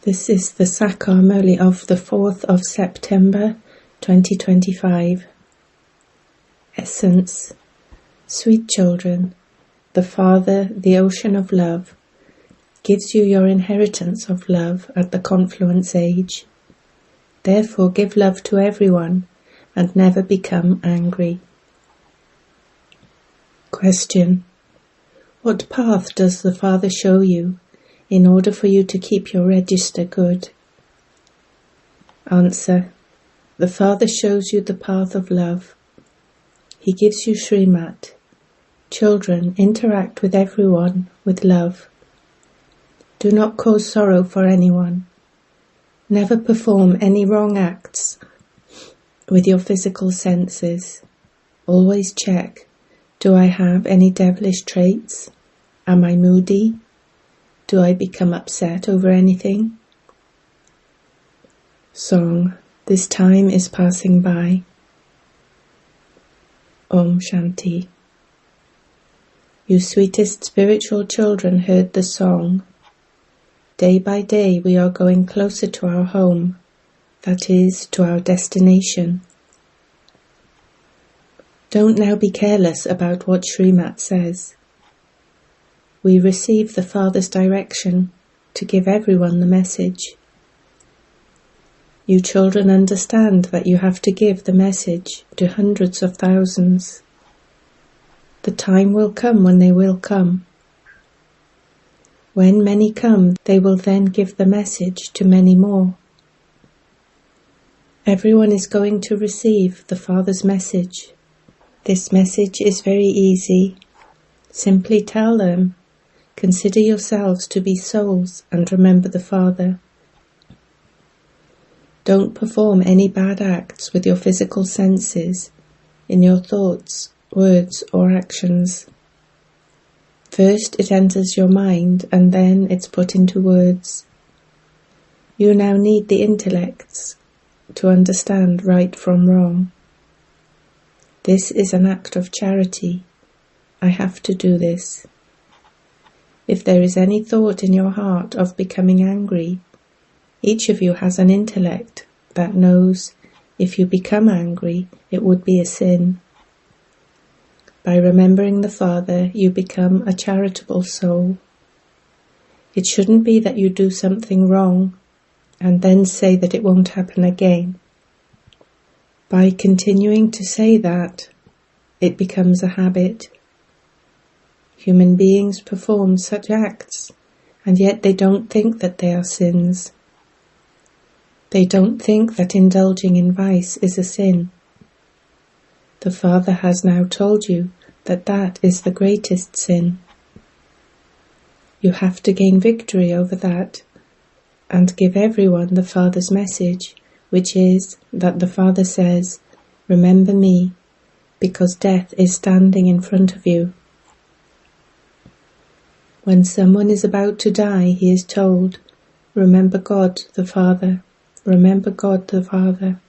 This is the English Murli of the 4th of September 2025. Essence. Sweet children, the Father, the ocean of love, gives you your inheritance of love at the confluence age. Therefore give love to everyone and never become angry. Question. What path does the Father show you in order for you to keep your register good? Answer. The Father shows you the path of love. He gives you Srimat. Children, interact with everyone with love. Do not cause sorrow for anyone. Never perform any wrong acts with your physical senses. Always check, do I have any devilish traits? Am I moody? Do I become upset over anything? Song. This time is passing by. Om Shanti. You sweetest spiritual children heard the song. Day by day we are going closer to our home, that is, to our destination. Don't now be careless about what Srimat says. We receive the Father's direction to give everyone the message. You children understand that you have to give the message to hundreds of thousands. The time will come when they will come. When many come, they will then give the message to many more. Everyone is going to receive the Father's message. This message is very easy. Simply tell them, consider yourselves to be souls and remember the Father. Don't perform any bad acts with your physical senses, in your thoughts, words or actions. First it enters your mind and then it's put into words. You now need the intellects to understand right from wrong. This is an act of charity. I have to do this. If there is any thought in your heart of becoming angry, each of you has an intellect that knows if you become angry, it would be a sin. By remembering the Father, you become a charitable soul. It shouldn't be that you do something wrong and then say that it won't happen again. By continuing to say that, it becomes a habit. Human beings perform such acts, and yet they don't think that they are sins. They don't think that indulging in vice is a sin. The Father has now told you that that is the greatest sin. You have to gain victory over that and give everyone the Father's message, which is that the Father says, remember me, because death is standing in front of you. When someone is about to die, he is told, remember God the Father, remember God the Father.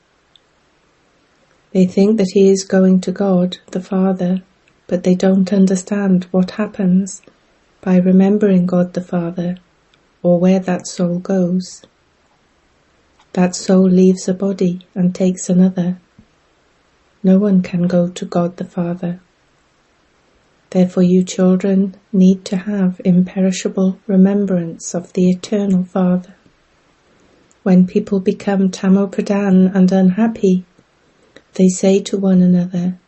They think that he is going to God the Father, but they don't understand what happens by remembering God the Father, or where that soul goes. That soul leaves a body and takes another. No one can go to God the Father. Therefore you children need to have imperishable remembrance of the eternal Father. When people become tamopradhan and unhappy, they say to one another,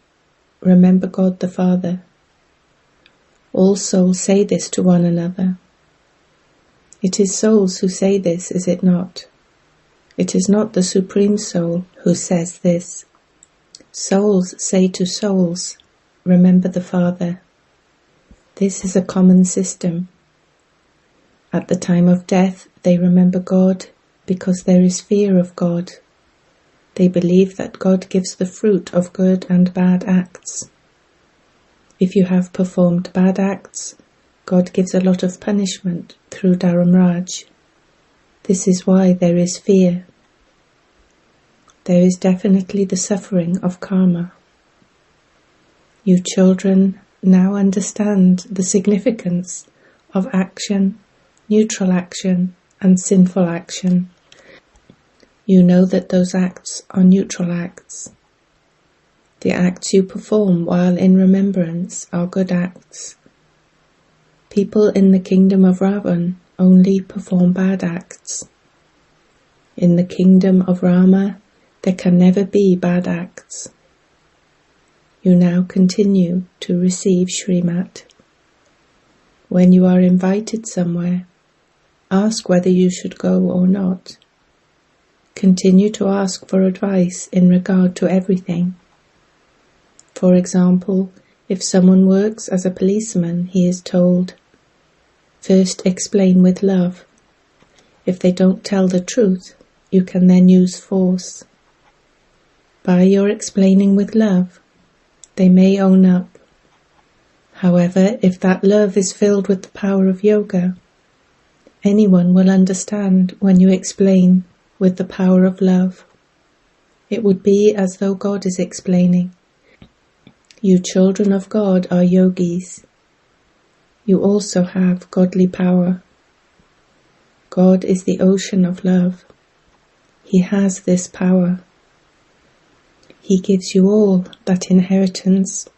remember God the Father. All souls say this to one another. It is souls who say this, is it not? It is not the Supreme Soul who says this. Souls say to souls, remember the Father. This is a common system. At the time of death, they remember God because there is fear of God. They believe that God gives the fruit of good and bad acts. If you have performed bad acts, God gives a lot of punishment through Dharamraj. This is why there is fear. There is definitely the suffering of karma. You children now understand the significance of action, neutral action, and sinful action. You know that those acts are neutral acts. The acts you perform while in remembrance are good acts. People in the kingdom of Ravan only perform bad acts. In the kingdom of Rama, there can never be bad acts. You now continue to receive Srimat. When you are invited somewhere, ask whether you should go or not. Continue to ask for advice in regard to everything. For example, if someone works as a policeman, he is told, first explain with love. If they don't tell the truth, you can then use force. By your explaining with love, they may own up. However, if that love is filled with the power of yoga, anyone will understand when you explain with the power of love. It would be as though God is explaining. You children of God are yogis. You also have godly power. God is the ocean of love. He has this power. He gives you all that inheritance.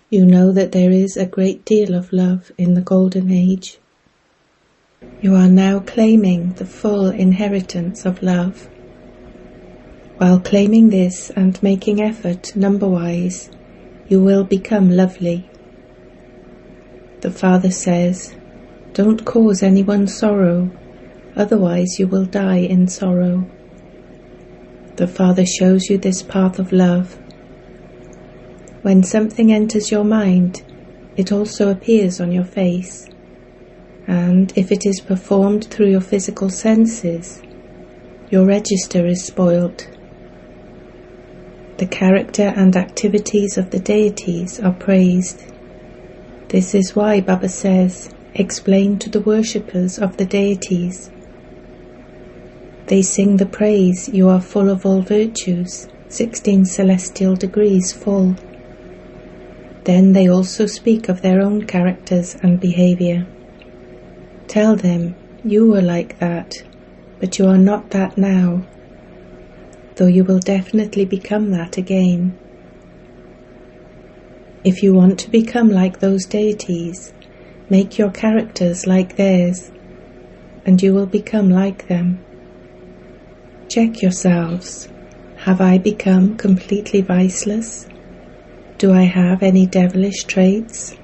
You know that there is a great deal of love in the golden age. You are now claiming the full inheritance of love. While claiming this and making effort number-wise, you will become lovely. The Father says, don't cause anyone sorrow, otherwise you will die in sorrow. The Father shows you this path of love. When something enters your mind, it also appears on your face. And if it is performed through your physical senses, your register is spoilt. The character and activities of the deities are praised. This is why Baba says, explain to the worshippers of the deities. They sing the praise, you are full of all virtues, 16 celestial degrees full. Then they also speak of their own characters and behavior. Tell them, you were like that, but you are not that now, though you will definitely become that again. If you want to become like those deities, make your characters like theirs, and you will become like them. Check yourselves. Have I become completely viceless? Do I have any devilish traits?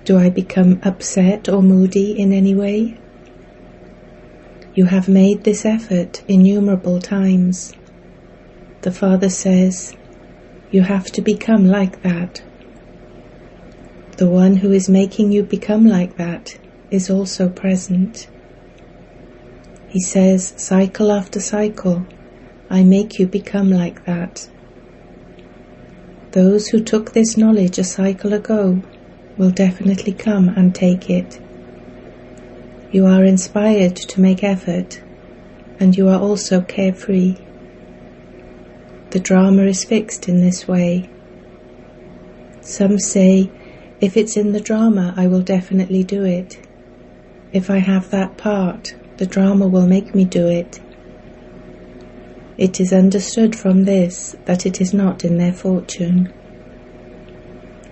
Do I become upset or moody in any way? You have made this effort innumerable times. The Father says, you have to become like that. The one who is making you become like that is also present. He says, cycle after cycle, I make you become like that. Those who took this knowledge a cycle ago will definitely come and take it. You are inspired to make effort, and you are also carefree. The drama is fixed in this way. Some say, if it's in the drama, I will definitely do it. If I have that part, the drama will make me do it. It is understood from this that it is not in their fortune.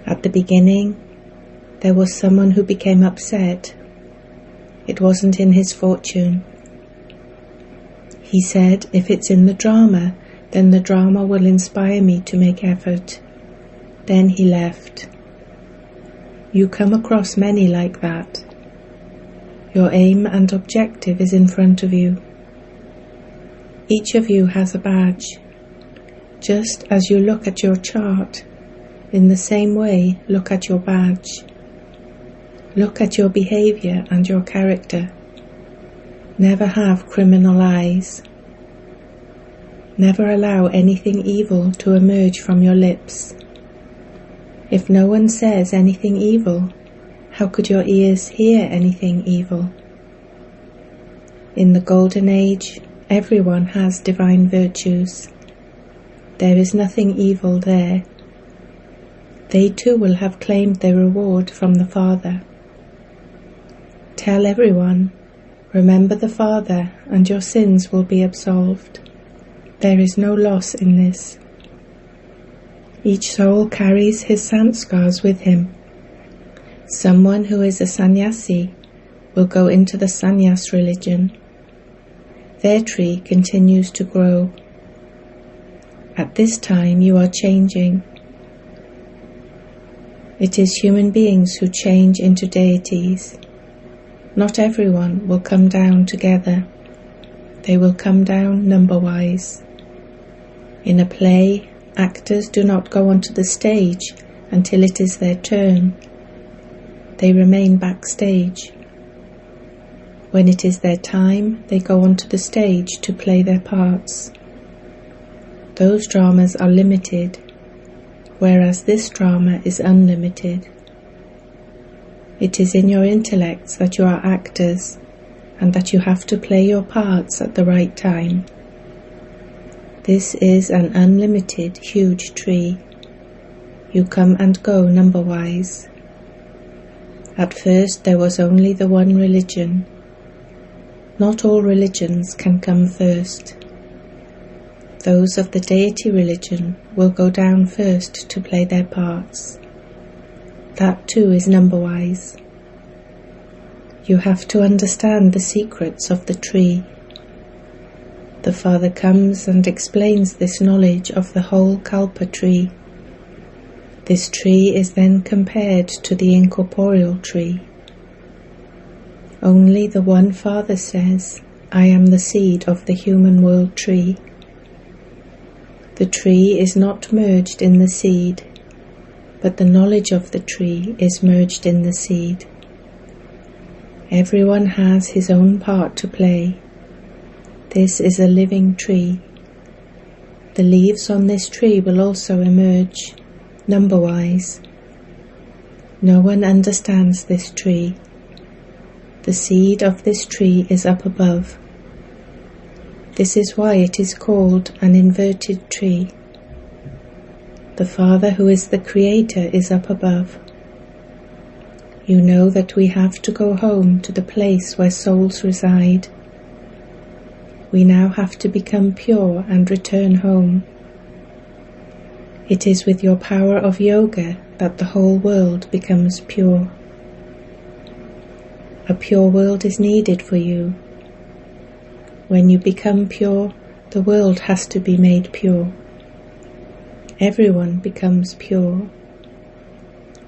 At the beginning, there was someone who became upset. It wasn't in his fortune. He said, if it's in the drama, then the drama will inspire me to make effort. Then he left. You come across many like that. Your aim and objective is in front of you. Each of you has a badge. Just as you look at your chart, in the same way, look at your badge. Look at your behavior and your character. Never have criminal eyes. Never allow anything evil to emerge from your lips. If no one says anything evil, how could your ears hear anything evil? In the Golden Age, everyone has divine virtues. There is nothing evil there. They too will have claimed their reward from the Father. Tell everyone, Remember the Father, and your sins will be absolved. There is no loss in this. Each soul carries his sanskars with him. Someone who is a sannyasi will go into the sannyas religion. Their tree continues to grow. At this time you are changing. It is human beings who change into deities. Not everyone will come down together. They will come down number-wise. In a play, actors do not go onto the stage until it is their turn. They remain backstage. When it is their time, they go onto the stage to play their parts. Those dramas are limited, whereas this drama is unlimited. It is in your intellects that you are actors and that you have to play your parts at the right time. This is an unlimited, huge tree. You come and go number-wise. At first there was only the one religion. Not all religions can come first. Those of the deity religion will go down first to play their parts. That too is number-wise. You have to understand the secrets of the tree. The Father comes and explains this knowledge of the whole Kalpa tree. This tree is then compared to the incorporeal tree. Only the one Father says, I am the seed of the human world tree. The tree is not merged in the seed, but the knowledge of the tree is merged in the seed. Everyone has his own part to play. This is a living tree. The leaves on this tree will also emerge, number-wise. No one understands this tree. The seed of this tree is up above. This is why it is called an inverted tree. The Father who is the Creator is up above. You know that we have to go home to the place where souls reside. We now have to become pure and return home. It is with your power of yoga that the whole world becomes pure. A pure world is needed for you. When you become pure, the world has to be made pure. Everyone becomes pure.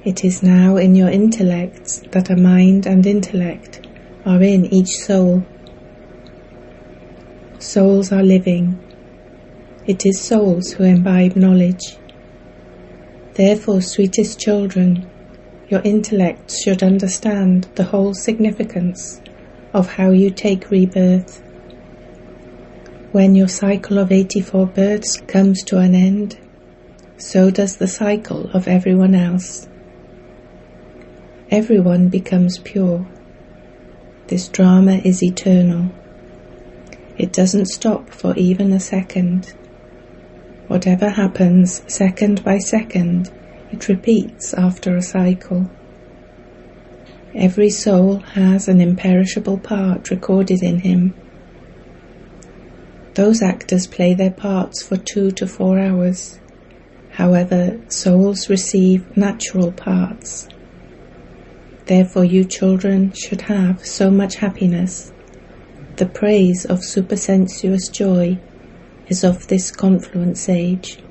It is now in your intellects that a mind and intellect are in each soul. Souls are living. It is souls who imbibe knowledge. Therefore, sweetest children, your intellects should understand the whole significance of how you take rebirth. When your cycle of 84 births comes to an end, so does the cycle of everyone else. Everyone becomes pure. This drama is eternal. It doesn't stop for even a second. Whatever happens second by second, it repeats after a cycle. Every soul has an imperishable part recorded in him. Those actors play their parts for 2 to 4 hours. However, souls receive natural parts. Therefore you children should have so much happiness. The praise of supersensuous joy is of this confluence age.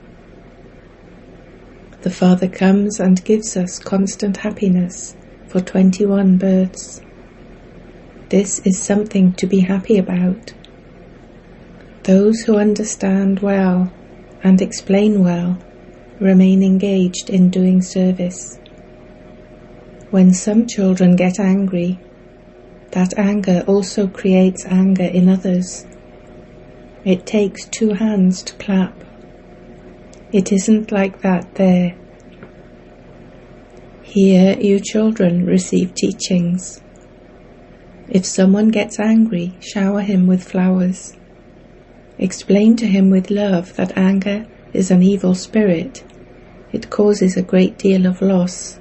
The Father comes and gives us constant happiness for 21 births. This is something to be happy about. Those who understand well and explain well remain engaged in doing service. When some children get angry, that anger also creates anger in others. It takes 2 hands to clap. It isn't like that there. Here you children receive teachings. If someone gets angry, shower him with flowers. Explain to him with love that anger is an evil spirit. It causes a great deal of loss.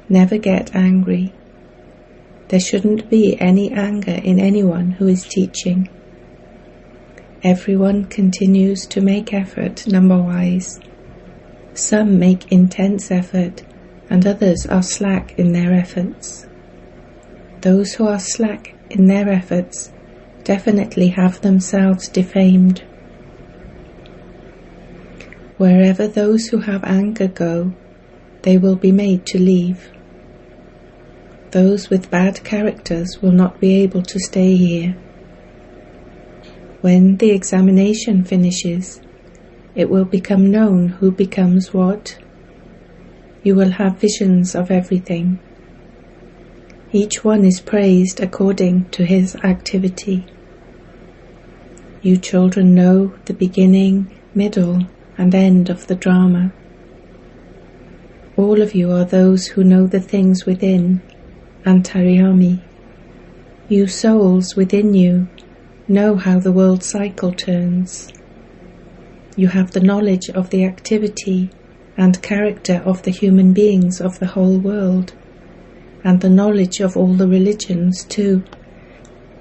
Never get angry. There shouldn't be any anger in anyone who is teaching. Everyone continues to make effort number-wise. Some make intense effort, and others are slack in their efforts. Those who are slack in their efforts definitely have themselves defamed. Wherever those who have anger go, they will be made to leave. Those with bad characters will not be able to stay here. When the examination finishes, it will become known who becomes what. You will have visions of everything. Each one is praised according to his activity. You children know the beginning, middle, and end of the drama. All of you are those who know the things within, Antaryami. You souls within you know how the world cycle turns. You have the knowledge of the activity and character of the human beings of the whole world, and the knowledge of all the religions too.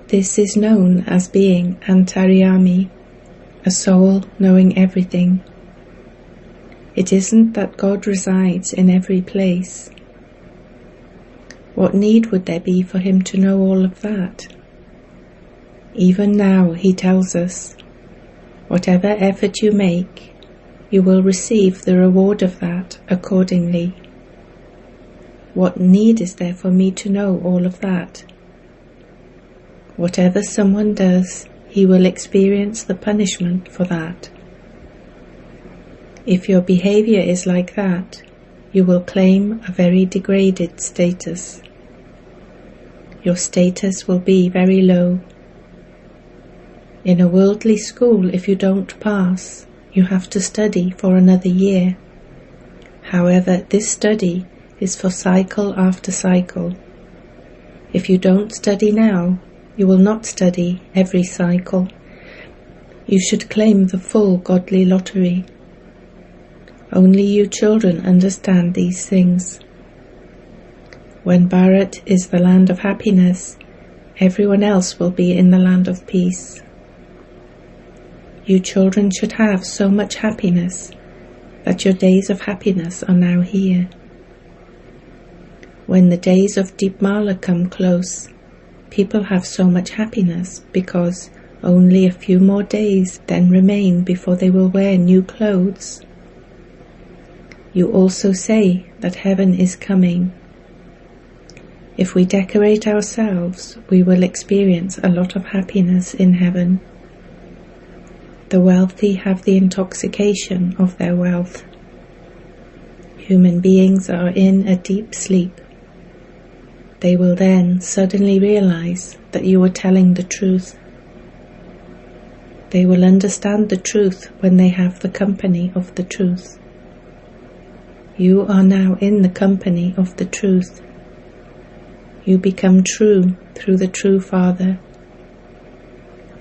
This is known as being Antaryami, a soul knowing everything. It isn't that God resides in every place. What need would there be for him to know all of that? Even now he tells us, whatever effort you make, you will receive the reward of that accordingly. What need is there for me to know all of that? Whatever someone does, he will experience the punishment for that. If your behavior is like that, you will claim a very degraded status. Your status will be very low. In a worldly school, if you don't pass, you have to study for another year. However, this study is for cycle after cycle. If you don't study now, you will not study every cycle. You should claim the full godly lottery. Only you children understand these things. When Bharat is the land of happiness, everyone else will be in the land of peace. You children should have so much happiness that your days of happiness are now here. When the days of Deepmala come close, people have so much happiness because only a few more days then remain before they will wear new clothes. You also say that heaven is coming. If we decorate ourselves, we will experience a lot of happiness in heaven. The wealthy have the intoxication of their wealth. Human beings are in a deep sleep. They will then suddenly realize that you are telling the truth. They will understand the truth when they have the company of the truth. You are now in the company of the truth. You become true through the true Father.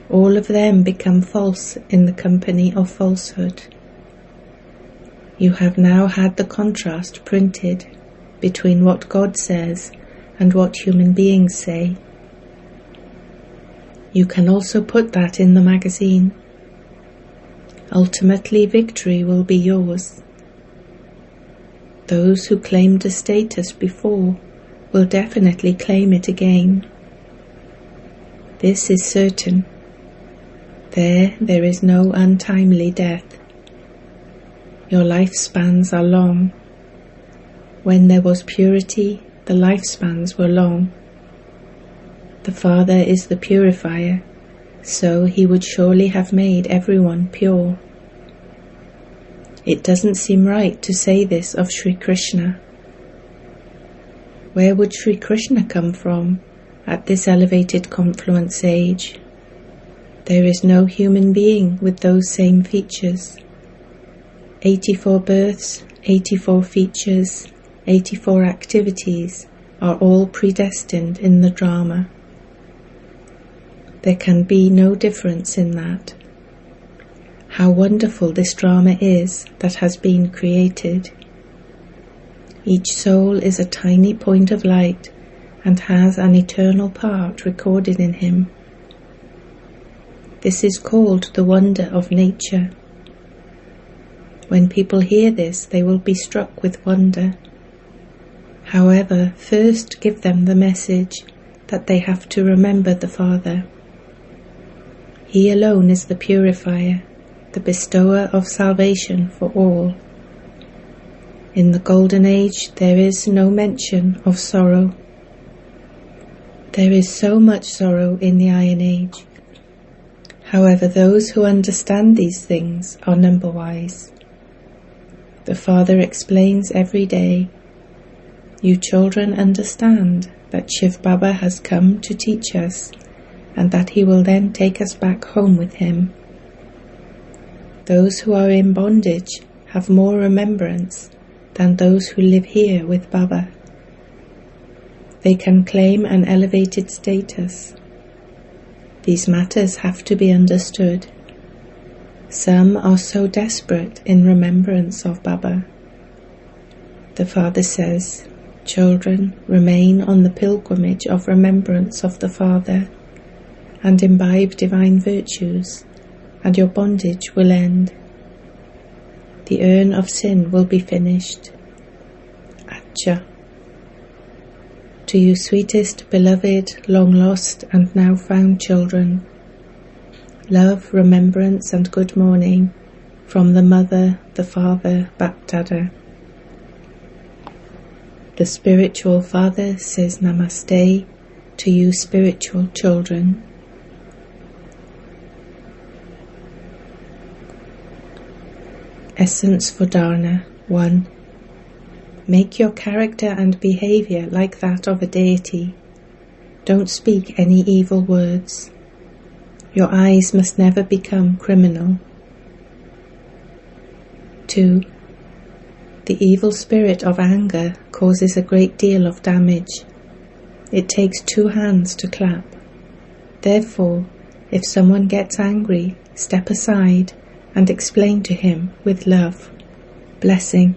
All of them become false in the company of falsehood. You have now had the contrast printed between what God says and what human beings say. You can also put that in the magazine. Ultimately, victory will be yours. Those who claimed a status before will definitely claim it again. This is certain. There is no untimely death. Your lifespans are long. When there was purity, the lifespans were long. The Father is the purifier, so he would surely have made everyone pure. It doesn't seem right to say this of Sri Krishna. Where would Sri Krishna come from at this elevated confluence age? There is no human being with those same features. 84 births, 84 features, 84 activities are all predestined in the drama. There can be no difference in that. How wonderful this drama is that has been created. Each soul is a tiny point of light, and has an eternal part recorded in him. This is called the wonder of nature. When people hear this, they will be struck with wonder. However, first give them the message that they have to remember the Father. He alone is the purifier, the bestower of salvation for all. In the Golden Age there is no mention of sorrow. There is so much sorrow in the Iron Age. However, those who understand these things are number-wise. The Father explains every day, "You children understand that Shiv Baba has come to teach us, and that he will then take us back home with him. Those who are in bondage have more remembrance than those who live here with Baba. They can claim an elevated status. These matters have to be understood. Some are so desperate in remembrance of Baba." The Father says, "Children, remain on the pilgrimage of remembrance of the Father and imbibe divine virtues, and your bondage will end. The urn of sin will be finished." Acha. To you sweetest, beloved, long-lost and now found children, love, remembrance and good morning from the Mother, the Father, Bapdada. The spiritual Father says Namaste to you spiritual children. Essence for Dharna 1. Make your character and behavior like that of a deity. Don't speak any evil words. Your eyes must never become criminal. 2. The evil spirit of anger causes a great deal of damage. It takes 2 hands to clap. Therefore, if someone gets angry, step aside and explain to him with love. Blessing.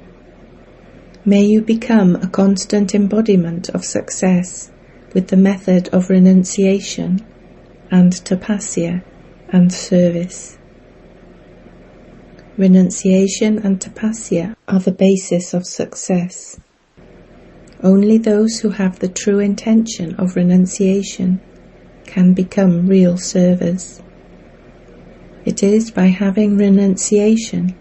May you become a constant embodiment of success with the method of renunciation and tapasya and service. Renunciation and tapasya are the basis of success. Only those who have the true intention of renunciation can become real servers. It is by having renunciation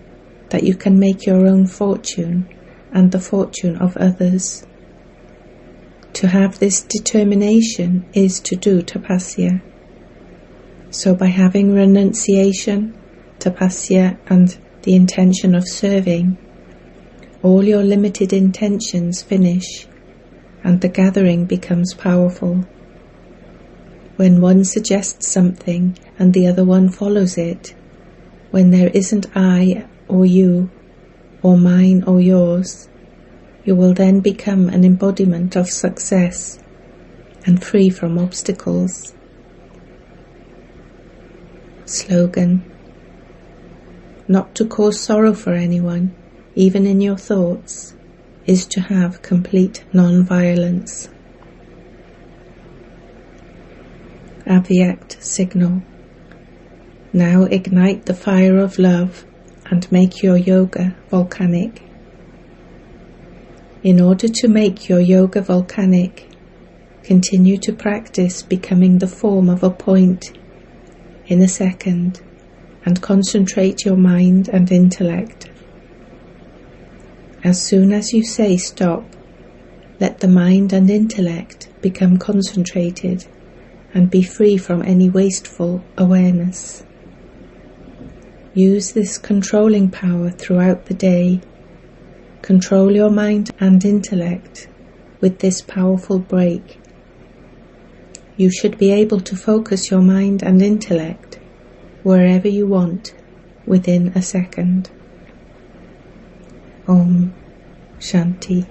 that you can make your own fortune and the fortune of others. To have this determination is to do tapasya. So by having renunciation, tapasya and the intention of serving, all your limited intentions finish and the gathering becomes powerful. When one suggests something and the other one follows it, when there isn't I or you, or mine or yours, you will then become an embodiment of success and free from obstacles. Slogan. Not to cause sorrow for anyone, even in your thoughts, is to have complete non-violence. Abhyakt signal. Now ignite the fire of love and make your yoga volcanic. In order to make your yoga volcanic, continue to practice becoming the form of a point in a second and concentrate your mind and intellect. As soon as you say stop, let the mind and intellect become concentrated and be free from any wasteful awareness. Use this controlling power throughout the day. Control your mind and intellect with this powerful break. You should be able to focus your mind and intellect wherever you want within a second. Om Shanti.